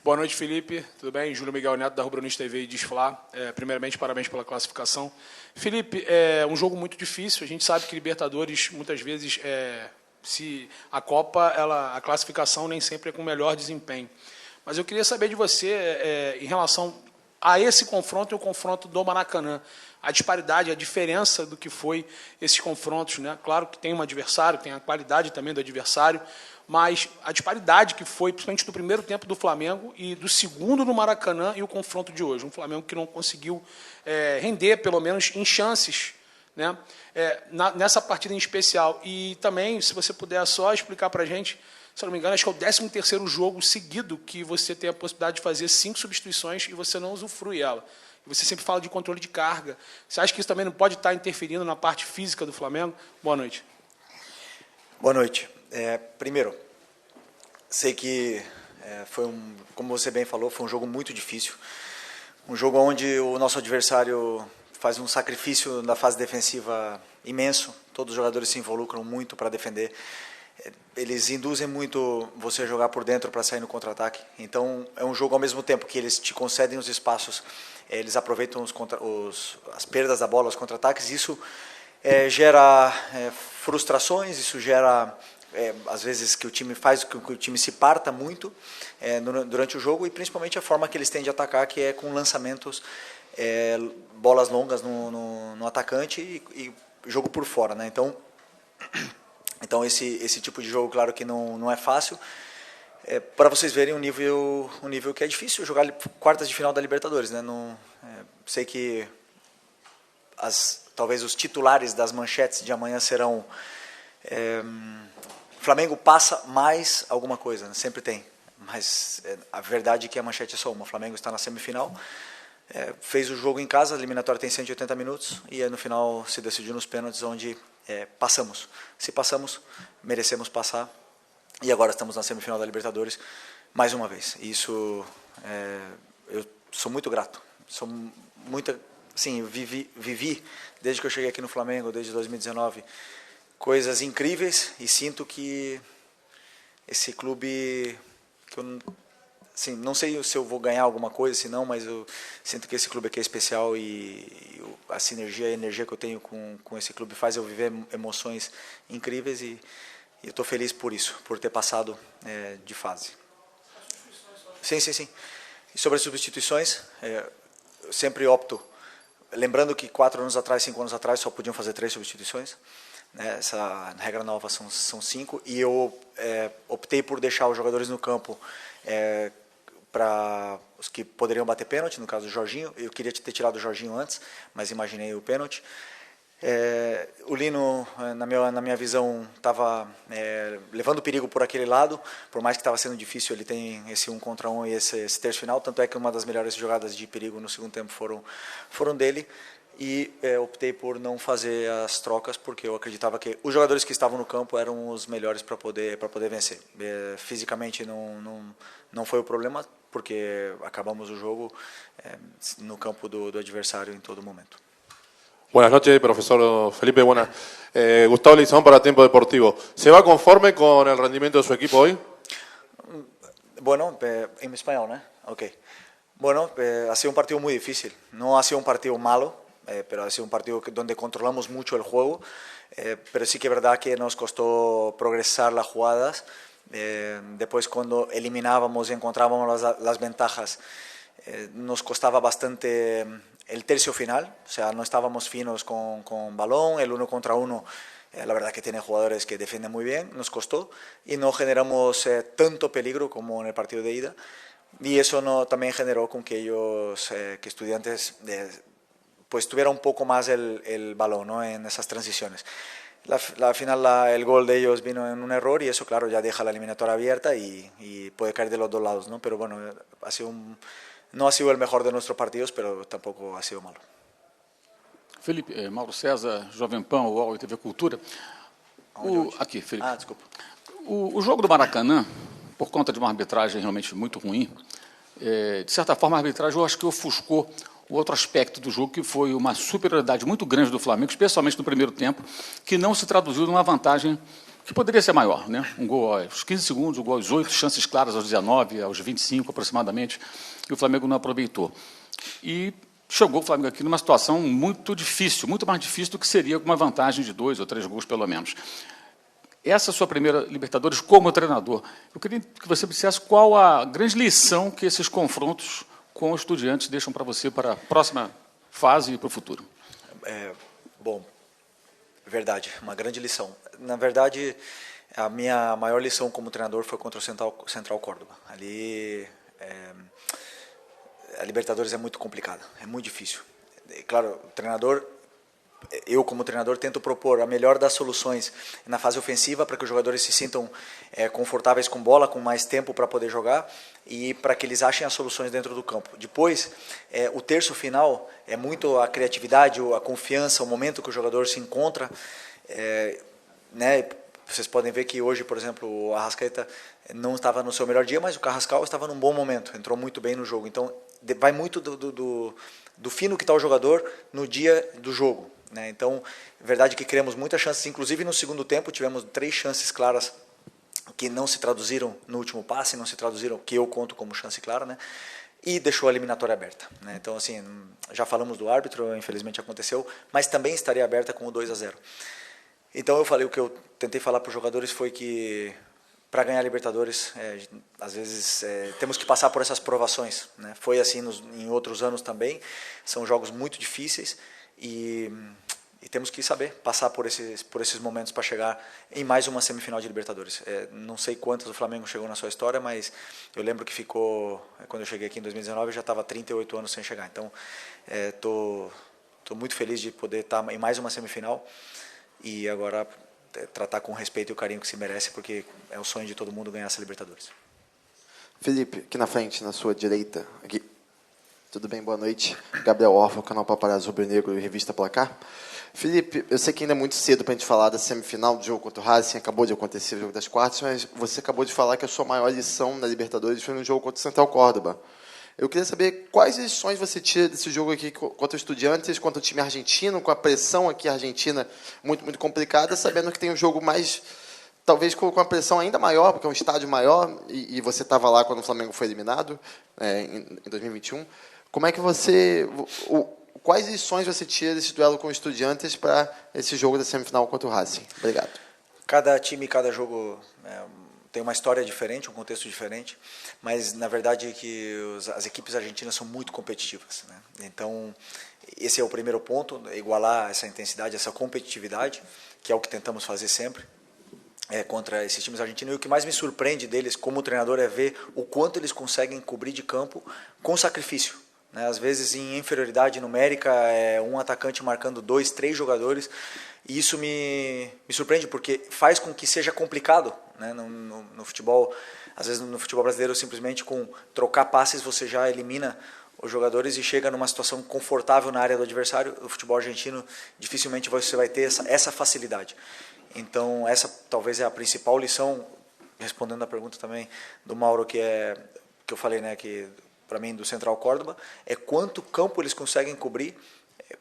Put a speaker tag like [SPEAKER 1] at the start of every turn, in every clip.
[SPEAKER 1] Boa noite, Felipe. Tudo bem? Júlio Miguel Neto, da Rubro News TV e Desfla. Primeiramente, parabéns pela classificação. Felipe, é um jogo muito difícil. A gente sabe que Libertadores, muitas vezes, se a Copa, a classificação nem sempre é com o melhor desempenho. Mas eu queria saber de você, em relação a esse confronto e o confronto do Maracanã, a disparidade, a diferença do que foi esses confrontos, né? Claro que tem um adversário, tem a qualidade também do adversário, mas a disparidade que foi, principalmente do primeiro tempo do Flamengo e do segundo no Maracanã e o confronto de hoje. Um Flamengo que não conseguiu render, pelo menos em chances, né? Nessa partida em especial. E também, se você puder só explicar para a gente, se eu não me engano, acho que é o 13º jogo seguido que você tem a possibilidade de fazer 5 substituições e você não usufrui ela. E você sempre fala de controle de carga. Você acha que isso também não pode estar interferindo na parte física do Flamengo? Boa noite.
[SPEAKER 2] Boa noite. Primeiro, sei que como você bem falou, foi um jogo muito difícil. Um jogo onde o nosso adversário faz um sacrifício na fase defensiva imenso. Todos os jogadores se involucram muito para defender. Eles induzem muito você a jogar por dentro para sair no contra-ataque. Então, é um jogo ao mesmo tempo que eles te concedem os espaços, eles aproveitam as perdas da bola, os contra-ataques. Isso gera frustrações, isso gera, às vezes, que o time faz que o time se parta muito durante o jogo, e principalmente a forma que eles têm de atacar, que é com lançamentos, bolas longas no atacante e jogo por fora, né? Então esse tipo de jogo, claro que não é fácil. Para vocês verem o nível que é difícil jogar quartas de final da Libertadores, né? Sei que talvez os titulares das manchetes de amanhã serão Flamengo passa mais alguma coisa, né? Sempre tem, mas a verdade é que a manchete é só uma. O Flamengo está na semifinal, fez o jogo em casa, a eliminatória tem 180 minutos e no final se decidiu nos pênaltis, onde passamos. Se passamos, merecemos passar, e agora estamos na semifinal da Libertadores mais uma vez. Isso eu sou muito grato. Sim, vivi desde que eu cheguei aqui no Flamengo, desde 2019, coisas incríveis, e sinto que esse clube, que eu não sei se eu vou ganhar alguma coisa, se não, mas eu sinto que esse clube aqui é especial, e a sinergia, a energia que eu tenho com esse clube faz eu viver emoções incríveis, e eu estou feliz por isso, por ter passado de fase. Sim. E sobre as substituições, eu sempre opto, lembrando que 4 anos atrás, 5 anos atrás, só podiam fazer 3 substituições, né? Essa regra nova são 5, e eu optei por deixar os jogadores no campo para os que poderiam bater pênalti, no caso do Jorginho. Eu queria ter tirado o Jorginho antes, mas imaginei o pênalti. O Lino, na minha visão, estava levando perigo por aquele lado, por mais que estava sendo difícil. Ele tem esse 1 contra 1 e esse terço final, tanto é que uma das melhores jogadas de perigo no segundo tempo foram dele, e optei por não fazer as trocas, porque eu acreditava que os jogadores que estavam no campo eram os melhores para poder vencer. Fisicamente não foi o problema, porque acabamos o jogo no campo do adversário em todo momento.
[SPEAKER 3] Buenas noches, profesor Felipe. Gustavo Leizamón para Tiempo Deportivo. ¿Se va conforme con el rendimiento de su equipo hoy?
[SPEAKER 2] Bueno, en español, ¿no? Ok. Bueno, ha sido un partido muy difícil. No ha sido un partido malo, pero ha sido un partido donde controlamos mucho el juego. Pero sí que es verdad que nos costó progresar las jugadas. Después, cuando eliminábamos y encontrábamos las ventajas, nos costaba bastante el tercio final, o sea, no estábamos finos con balón, el 1 contra 1, la verdad que tiene jugadores que defienden muy bien, nos costó, y no generamos tanto peligro como en el partido de ida, y eso también generó con que que Estudiantes pues tuviera un poco más el balón, ¿no? En esas transiciones. Al final el gol de ellos vino en un error, y eso, claro, ya deja la eliminatoria abierta y puede caer de los dos lados, ¿no? Pero bueno, no ha sido el mejor de nuestros partidos, pero tampoco ha sido malo.
[SPEAKER 4] Felipe, Mauro César, Jovem Pan, UOL e TV Cultura. Aqui, Felipe.
[SPEAKER 2] Desculpa.
[SPEAKER 4] O jogo do Maracanã, por conta de uma arbitragem realmente muito ruim, de certa forma a arbitragem eu acho que ofuscou o outro aspecto do jogo, que foi uma superioridade muito grande do Flamengo, especialmente no primeiro tempo, que não se traduziu numa vantagem que poderia ser maior, né? Um gol aos 15 segundos, um gol aos 8, chances claras aos 19, aos 25 aproximadamente, e o Flamengo não aproveitou. E chegou o Flamengo aqui numa situação muito difícil, muito mais difícil do que seria com uma vantagem de 2 ou 3 gols, pelo menos. Essa é a sua primeira Libertadores como treinador. Eu queria que você me dissesse qual a grande lição que esses confrontos com os Estudiantes deixam para você para a próxima fase e para o futuro.
[SPEAKER 2] Bom, verdade, uma grande lição. Na verdade, a minha maior lição como treinador foi contra o Central Córdoba. Ali, a Libertadores é muito complicada, é muito difícil. Claro, eu como treinador tento propor a melhor das soluções na fase ofensiva para que os jogadores se sintam confortáveis com bola, com mais tempo para poder jogar e para que eles achem as soluções dentro do campo. Depois, o terço final é muito a criatividade, a confiança, o momento que o jogador se encontra, né? Vocês podem ver que hoje, por exemplo, o Arrascaeta não estava no seu melhor dia, mas o Carrascal estava num bom momento, entrou muito bem no jogo. Então, vai muito do fino que está o jogador no dia do jogo, né? Então, é verdade que criamos muitas chances, inclusive no segundo tempo tivemos 3 chances claras que não se traduziram no último passe, não se traduziram, que eu conto como chance clara, né? E deixou a eliminatória aberta, né? Então, assim, já falamos do árbitro, infelizmente aconteceu, mas também estaria aberta com o 2-0. Então o que eu tentei falar para os jogadores foi que para ganhar a Libertadores, às vezes temos que passar por essas provações, né? Foi assim em outros anos também, são jogos muito difíceis e temos que saber passar por esses momentos para chegar em mais uma semifinal de Libertadores. Não sei quantas o Flamengo chegou na sua história, mas eu lembro que ficou, quando eu cheguei aqui em 2019, eu já estava 38 anos sem chegar. Então, tô muito feliz de poder estar em mais uma semifinal e agora tratar com o respeito e o carinho que se merece, porque é o sonho de todo mundo ganhar essa Libertadores.
[SPEAKER 5] Felipe, aqui na frente, na sua direita. Aqui. Tudo bem? Boa noite. Gabriel Orfa, canal Paparazzo Rubro-Negro e Revista Placar. Felipe, eu sei que ainda é muito cedo para a gente falar da semifinal do jogo contra o Racing, acabou de acontecer o jogo das quartas, mas você acabou de falar que a sua maior lição na Libertadores foi no jogo contra o Central Córdoba. Eu queria saber quais lições você tira desse jogo aqui contra o Estudiantes, contra o time argentino, com a pressão aqui argentina muito, muito complicada, sabendo que tem um jogo mais, talvez com uma pressão ainda maior, porque é um estádio maior, e você estava lá quando o Flamengo foi eliminado, em 2021. Como é que quais lições você tira desse duelo com o Estudiantes para esse jogo da semifinal contra o Racing? Obrigado.
[SPEAKER 2] Cada time, cada jogo tem uma história diferente, um contexto diferente, mas na verdade é que as equipes argentinas são muito competitivas, né? Então esse é o primeiro ponto, igualar essa intensidade, essa competitividade, que é o que tentamos fazer sempre contra esses times argentinos. E o que mais me surpreende deles como treinador é ver o quanto eles conseguem cobrir de campo com sacrifício, né? Às vezes em inferioridade numérica, um atacante marcando 2, 3 jogadores, e isso me surpreende porque faz com que seja complicado, né? No futebol, às vezes no futebol brasileiro, simplesmente com trocar passes você já elimina os jogadores e chega numa situação confortável na área do adversário. O futebol argentino dificilmente você vai ter essa facilidade. Então essa talvez é a principal lição, respondendo a pergunta também do Mauro, que eu falei, né, que para mim do Central Córdoba, é quanto campo eles conseguem cobrir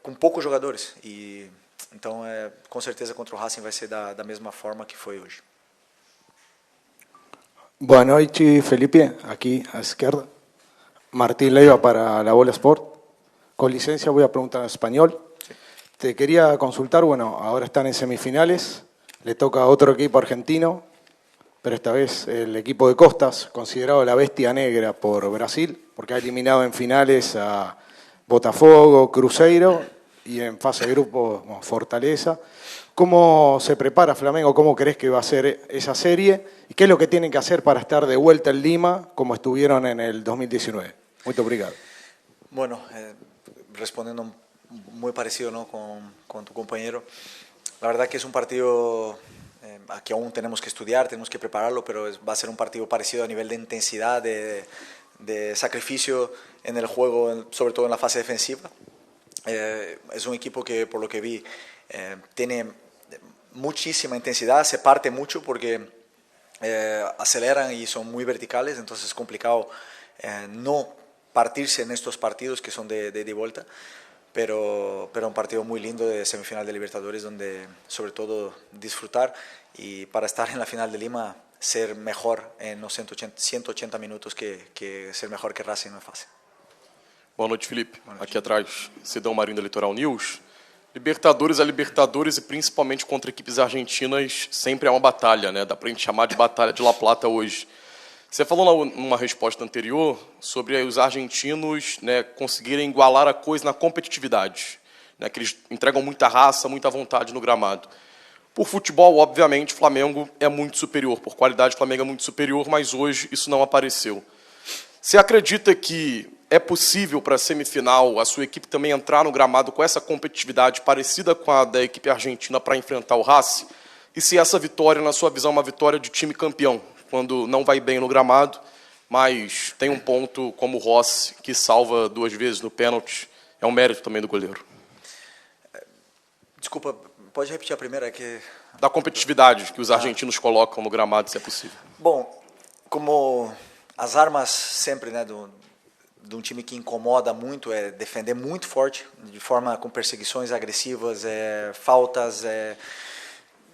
[SPEAKER 2] com poucos jogadores. E então com certeza contra o Racing vai ser da mesma forma que foi hoje.
[SPEAKER 6] Boa noite, Felipe, aquí a izquierda. Martín Leiva para La Bola Sport. Con licencia voy a preguntar en español. Sí. Te quería consultar, bueno, ahora están en semifinales, le toca a otro equipo argentino, pero esta vez el equipo de Costas, considerado la bestia negra por Brasil, porque ha eliminado en finales a Botafogo, Cruzeiro y en fase de grupo Fortaleza. ¿Cómo se prepara Flamengo? ¿Cómo crees que va a ser esa serie? ¿Y qué es lo que tienen que hacer para estar de vuelta en Lima como estuvieron en el 2019? Muy obrigado.
[SPEAKER 2] Bueno, respondiendo muy parecido, ¿no?, con tu compañero, la verdad que es un partido que aún tenemos que estudiar, tenemos que prepararlo, pero va a ser un partido parecido a nivel de intensidad, de sacrificio en el juego, sobre todo en la fase defensiva. Es un equipo que, por lo que vi, tiene muchísima intensidad, se parte mucho porque aceleran y son muy verticales, entonces es complicado no partirse en estos partidos que son de vuelta, pero un partido muy lindo de semifinal de Libertadores donde sobre todo disfrutar y para estar en la final de Lima ser mejor en los 180 minutos que ser mejor que Racing no é fácil.
[SPEAKER 7] Boa noite, Felipe. Aqui atrás, Sidão Marinho da Litoral News. Libertadores a Libertadores e principalmente contra equipes argentinas sempre é uma batalha, né? Dá pra gente chamar de batalha de La Plata hoje. Você falou numa resposta anterior sobre os argentinos, né, conseguirem igualar a coisa na competitividade, né, que eles entregam muita raça, muita vontade no gramado. Por futebol, obviamente, o Flamengo é muito superior. Por qualidade, o Flamengo é muito superior, mas hoje isso não apareceu. Você acredita que é possível para a semifinal a sua equipe também entrar no gramado com essa competitividade parecida com a da equipe argentina para enfrentar o Racing? E se essa vitória, na sua visão, é uma vitória de time campeão, quando não vai bem no gramado, mas tem um ponto como o Rossi, que salva 2 vezes no pênalti, é um mérito também do goleiro.
[SPEAKER 2] Desculpa, pode repetir a primeira?
[SPEAKER 7] Da competitividade que os argentinos colocam no gramado, se é possível.
[SPEAKER 2] Bom, como as armas sempre, né, de um time que incomoda muito é defender muito forte, de forma com perseguições agressivas, faltas,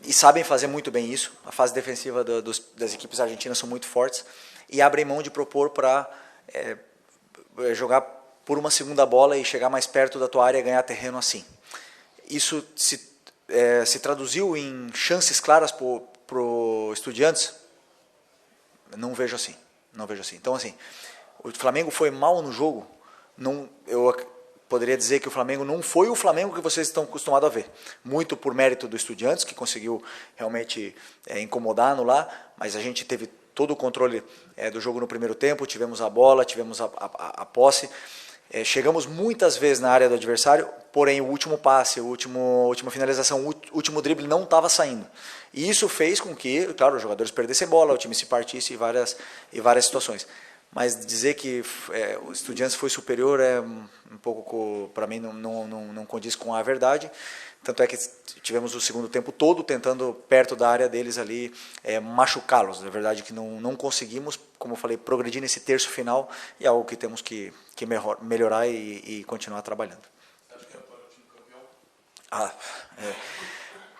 [SPEAKER 2] e sabem fazer muito bem isso. A fase defensiva das equipes argentinas são muito fortes e abrem mão de propor para jogar por uma segunda bola e chegar mais perto da tua área e ganhar terreno assim. Isso se traduziu em chances claras para o Estudiantes? Não vejo assim. Então, assim, o Flamengo foi mal no jogo. Eu poderia dizer que o Flamengo não foi o Flamengo que vocês estão acostumados a ver. Muito por mérito do Estudiantes, que conseguiu realmente incomodar, anular, mas a gente teve todo o controle do jogo no primeiro tempo, tivemos a bola, tivemos a posse. Chegamos muitas vezes na área do adversário, porém o último passe, a última finalização, o último drible não estava saindo. E isso fez com que, claro, os jogadores perdessem bola, o time se partisse em várias situações. Mas dizer que o Estudiantes foi superior é um pouco, para mim, não condiz com a verdade. Tanto é que tivemos o segundo tempo todo tentando, perto da área deles ali, machucá-los. Na verdade que não conseguimos, como eu falei, progredir nesse terço final, e é algo que temos que melhorar e continuar trabalhando.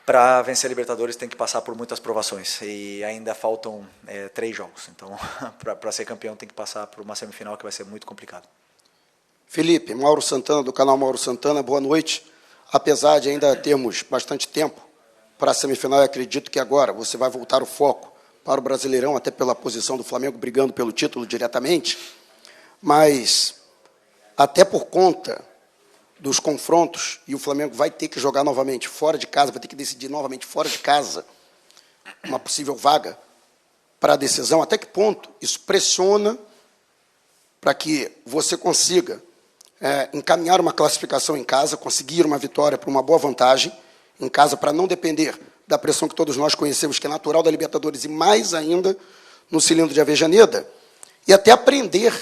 [SPEAKER 2] Para vencer a Libertadores tem que passar por muitas provações e ainda faltam 3 jogos. Então, para ser campeão tem que passar por uma semifinal que vai ser muito complicado.
[SPEAKER 8] Felipe, Mauro Santana, do canal Mauro Santana, boa noite. Apesar de ainda termos bastante tempo para a semifinal, eu acredito que agora você vai voltar o foco para o Brasileirão, até pela posição do Flamengo brigando pelo título diretamente, mas até por conta dos confrontos, e o Flamengo vai ter que jogar novamente fora de casa, vai ter que decidir novamente fora de casa uma possível vaga para a decisão, até que ponto isso pressiona para que você consiga encaminhar uma classificação em casa, conseguir uma vitória por uma boa vantagem em casa, para não depender da pressão que todos nós conhecemos, que é natural da Libertadores, e mais ainda no cilindro de Avejaneda, e até aprender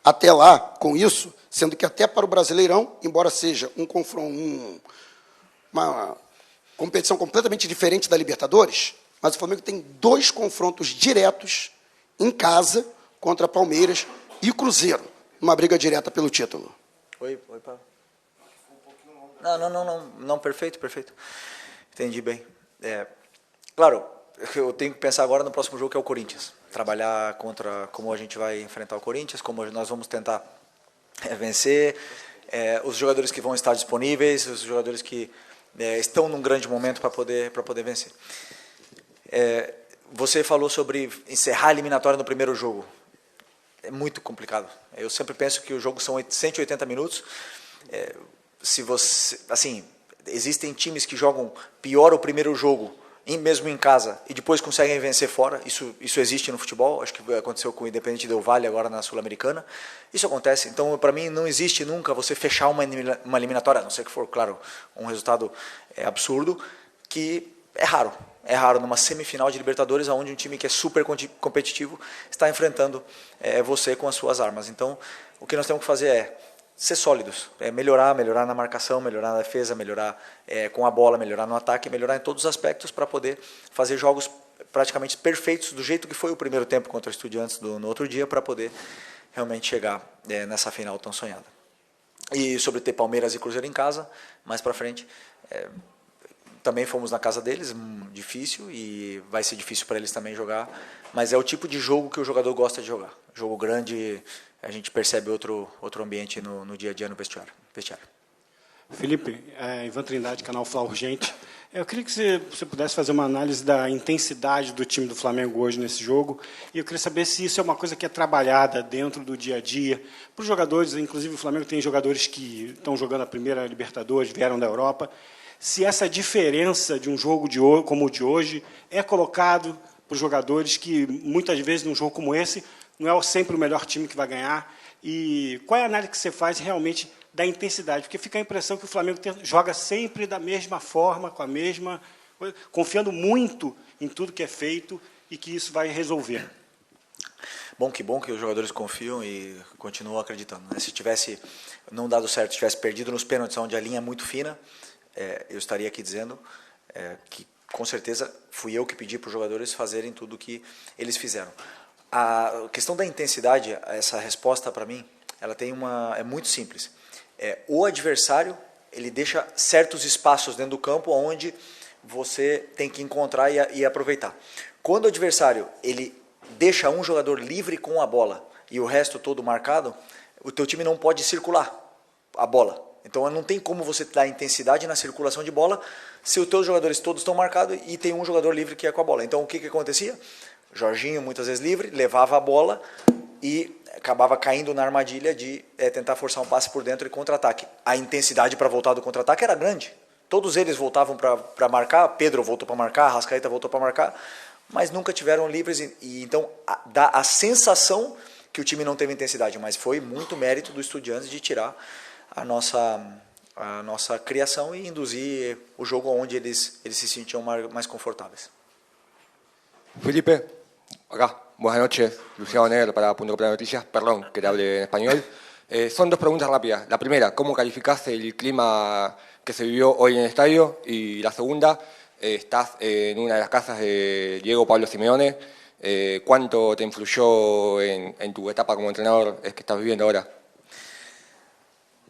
[SPEAKER 8] até lá com isso, sendo que até para o Brasileirão, embora seja uma competição completamente diferente da Libertadores, mas o Flamengo tem 2 confrontos diretos em casa contra Palmeiras e Cruzeiro, numa briga direta pelo título.
[SPEAKER 2] Oi, Paulo. Não, perfeito. Entendi bem. Claro, eu tenho que pensar agora no próximo jogo, que é o Corinthians. Trabalhar contra como a gente vai enfrentar o Corinthians, como nós vamos tentar vencer, os jogadores que vão estar disponíveis, os jogadores que estão num grande momento para poder vencer. Você falou sobre encerrar a eliminatória no primeiro jogo. É muito complicado. Eu sempre penso que o jogo são 180 minutos. Se você, assim, existem times que jogam pior o primeiro jogo, mesmo em casa, e depois conseguem vencer fora. Isso existe no futebol. Acho que aconteceu com o Independente Del Valle agora na Sul-Americana. Isso acontece. Então, para mim, não existe nunca você fechar uma eliminatória, a não ser que for, claro, um resultado absurdo, que é raro. É raro numa semifinal de Libertadores, onde um time que é super competitivo está enfrentando você com as suas armas. Então, o que nós temos que fazer é ser sólidos, melhorar na marcação, melhorar na defesa, melhorar com a bola, melhorar no ataque, melhorar em todos os aspectos para poder fazer jogos praticamente perfeitos, do jeito que foi o primeiro tempo contra o Estudiantes no outro dia, para poder realmente chegar nessa final tão sonhada. E sobre ter Palmeiras e Cruzeiro em casa, mais para frente, também fomos na casa deles, difícil, e vai ser difícil para eles também jogar, mas é o tipo de jogo que o jogador gosta de jogar. Jogo grande, a gente percebe outro ambiente no dia a dia no vestiário.
[SPEAKER 6] Felipe, Ivan Trindade, canal Fla Urgente. Eu queria que você pudesse fazer uma análise da intensidade do time do Flamengo hoje nesse jogo. E eu queria saber se isso é uma coisa que é trabalhada dentro do dia a dia. Para os jogadores, inclusive o Flamengo tem jogadores que estão jogando a primeira Libertadores, vieram da Europa. Se essa diferença de um jogo como o de hoje é colocado para os jogadores que, muitas vezes, num jogo como esse, não é sempre o melhor time que vai ganhar. E qual é a análise que você faz realmente da intensidade? Porque fica a impressão que o Flamengo joga sempre da mesma forma, com a mesma coisa, confiando muito em tudo que é feito e que isso vai resolver.
[SPEAKER 2] Bom que os jogadores confiam e continuam acreditando, né? Se tivesse não dado certo, tivesse perdido nos pênaltis, onde a linha é muito fina, eu estaria aqui dizendo que, com certeza, fui eu que pedi para os jogadores fazerem tudo o que eles fizeram. A questão da intensidade, essa resposta para mim, ela é muito simples. O adversário, ele deixa certos espaços dentro do campo onde você tem que encontrar e aproveitar. Quando o adversário ele deixa um jogador livre com a bola e o resto todo marcado, o teu time não pode circular a bola. Então não tem como você dar intensidade na circulação de bola se os teus jogadores todos estão marcados e tem um jogador livre que é com a bola. Então o que acontecia? Jorginho, muitas vezes livre, levava a bola e acabava caindo na armadilha de tentar forçar um passe por dentro e contra-ataque. A intensidade para voltar do contra-ataque era grande. Todos eles voltavam para marcar, Pedro voltou para marcar, Arrascaeta voltou para marcar, mas nunca tiveram livres. E então dá a sensação que o time não teve intensidade, mas foi muito mérito do Estudiantes de tirar a nossa criação e induzir o jogo onde eles se sentiam mais confortáveis.
[SPEAKER 9] Felipe, acá, buenas noches, Luciano Negro para Punto Copa de Noticias, perdón que te hable en español. Son dos preguntas rápidas. La primera, ¿cómo calificás el clima que se vivió hoy en el estadio? Y la segunda, estás en una de las casas de Diego Pablo Simeone. ¿Cuánto te influyó en tu etapa como entrenador que estás viviendo ahora?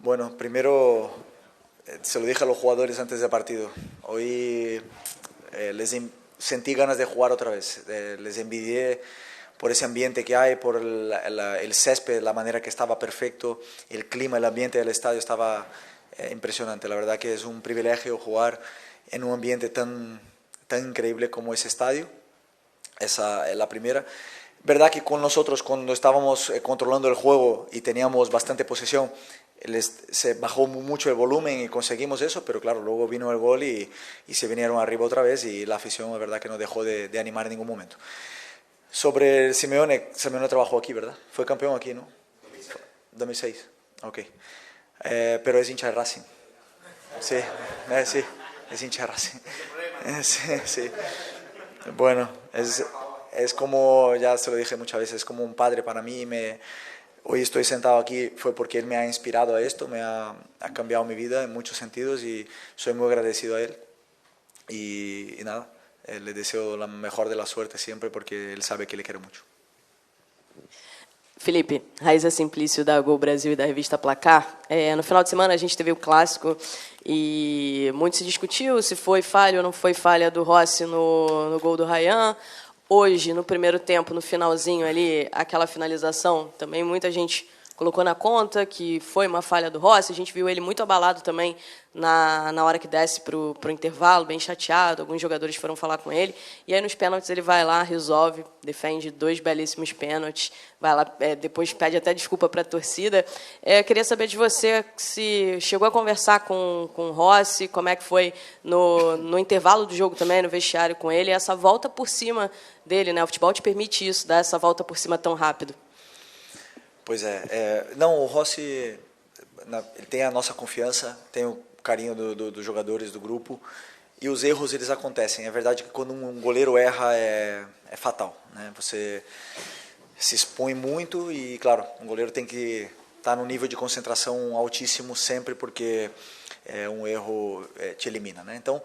[SPEAKER 2] Bueno, primero se lo dije a los jugadores antes del partido. Hoy sentí ganas de jugar otra vez. Les envidié por ese ambiente que hay, por el césped, la manera que estaba perfecto, el clima, el ambiente del estadio estaba impresionante. La verdad que es un privilegio jugar en un ambiente tan increíble como ese estadio. Esa es la primera. Verdad que con nosotros, cuando estábamos controlando el juego y teníamos bastante posesión, se bajó mucho el volumen y conseguimos eso, pero claro, luego vino el gol y se vinieron arriba otra vez y la afición, la verdad que no dejó de animar en ningún momento. Sobre Simeone trabajó aquí, ¿verdad? Fue campeón aquí, ¿no? 2006. Ok. Pero es hincha de Racing. Sí, sí, es hincha de Racing. Sí. Bueno, es como, ya se lo dije muchas veces, es como un padre para mí. Hoy estoy sentado aquí fue porque él me ha inspirado a esto, ha cambiado mi vida en muchos sentidos y soy muy agradecido a él. Y nada, le deseo la mejor de la suerte siempre porque él sabe que le quiero mucho.
[SPEAKER 10] Felipe, Raíza Simplício da Gol Brasil e da revista Placar. No final de semana a gente teve o clássico e muito se discutiu se foi falha ou não foi falha do Rossi no gol do Ryan. Hoje, no primeiro tempo, no finalzinho ali, aquela finalização, também muita gente colocou na conta que foi uma falha do Rossi. A gente viu ele muito abalado também na hora que desce para o intervalo, bem chateado. Alguns jogadores foram falar com ele. E aí, nos pênaltis, ele vai lá, resolve, defende 2 belíssimos pênaltis. Vai lá, depois pede até desculpa para a torcida. Queria saber de você se chegou a conversar com o Rossi, como é que foi no intervalo do jogo também, no vestiário com ele, essa volta por cima dele, né? O futebol te permite isso, dar essa volta por cima tão rápido.
[SPEAKER 2] Pois não, o Rossi ele tem a nossa confiança, tem o carinho dos jogadores do grupo e os erros eles acontecem. É verdade que quando um goleiro erra é fatal, né? Você se expõe muito e, claro, um goleiro tem que estar num nível de concentração altíssimo sempre porque um erro te elimina, né? Então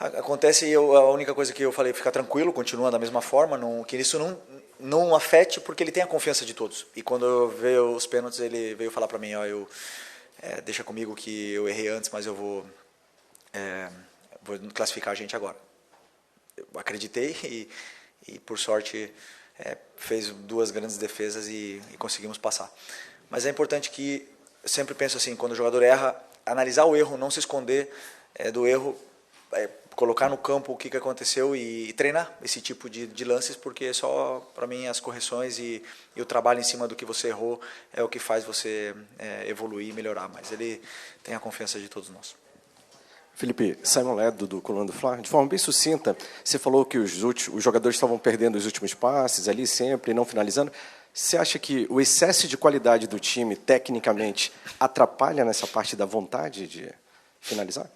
[SPEAKER 2] acontece e a única coisa que eu falei, ficar tranquilo, continua da mesma forma, que isso não afete porque ele tem a confiança de todos. E quando eu veio os pênaltis, ele veio falar para mim, deixa comigo que eu errei antes, mas eu vou classificar a gente agora. Eu acreditei e por sorte, fez 2 grandes defesas e conseguimos passar. Mas é importante que, eu sempre penso assim, quando o jogador erra, analisar o erro, não se esconder do erro, colocar no campo o que aconteceu e treinar esse tipo de lances, porque só, para mim, as correções e o trabalho em cima do que você errou é o que faz você evoluir e melhorar. Mas ele tem a confiança de todos nós.
[SPEAKER 11] Felipe, Simon Ledo, do Coluna do Fla, de forma bem sucinta, você falou que os jogadores estavam perdendo os últimos passes ali sempre, não finalizando. Você acha que o excesso de qualidade do time, tecnicamente, atrapalha nessa parte da vontade de finalizar?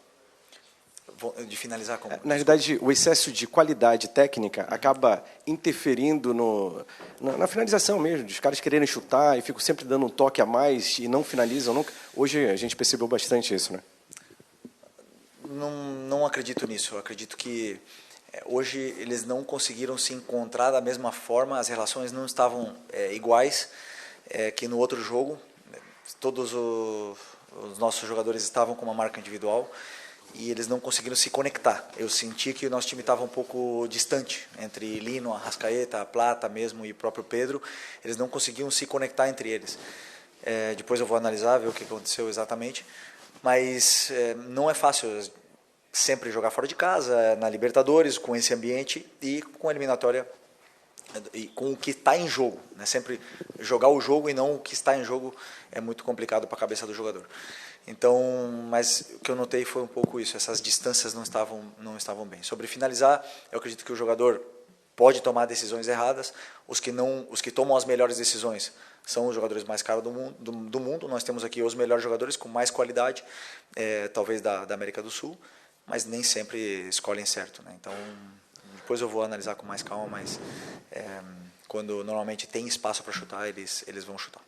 [SPEAKER 2] De finalizar como?
[SPEAKER 11] Na verdade, o excesso de qualidade técnica acaba interferindo na finalização mesmo, dos caras quererem chutar e ficam sempre dando um toque a mais e não finalizam nunca. Hoje a gente percebeu bastante isso, né?
[SPEAKER 2] Não acredito nisso. Eu acredito que hoje eles não conseguiram se encontrar da mesma forma, as relações não estavam iguais que no outro jogo. Todos os nossos jogadores estavam com uma marca individual e eles não conseguiram se conectar. Eu senti que o nosso time estava um pouco distante entre Lino, Arrascaeta, Plata mesmo e o próprio Pedro. Eles não conseguiam se conectar entre eles. Depois eu vou analisar, ver o que aconteceu exatamente. Mas não é fácil sempre jogar fora de casa, na Libertadores, com esse ambiente e com a eliminatória, e com o que está em jogo. Né? Sempre jogar o jogo e não o que está em jogo é muito complicado para a cabeça do jogador. Então, mas o que eu notei foi um pouco isso, essas distâncias não estavam bem. Sobre finalizar, eu acredito que o jogador pode tomar decisões erradas, os que tomam as melhores decisões são os jogadores mais caros do mundo. Nós temos aqui os melhores jogadores com mais qualidade, talvez da América do Sul, mas nem sempre escolhem certo. Né? Então, depois eu vou analisar com mais calma, mas quando normalmente tem espaço para chutar, eles vão chutar.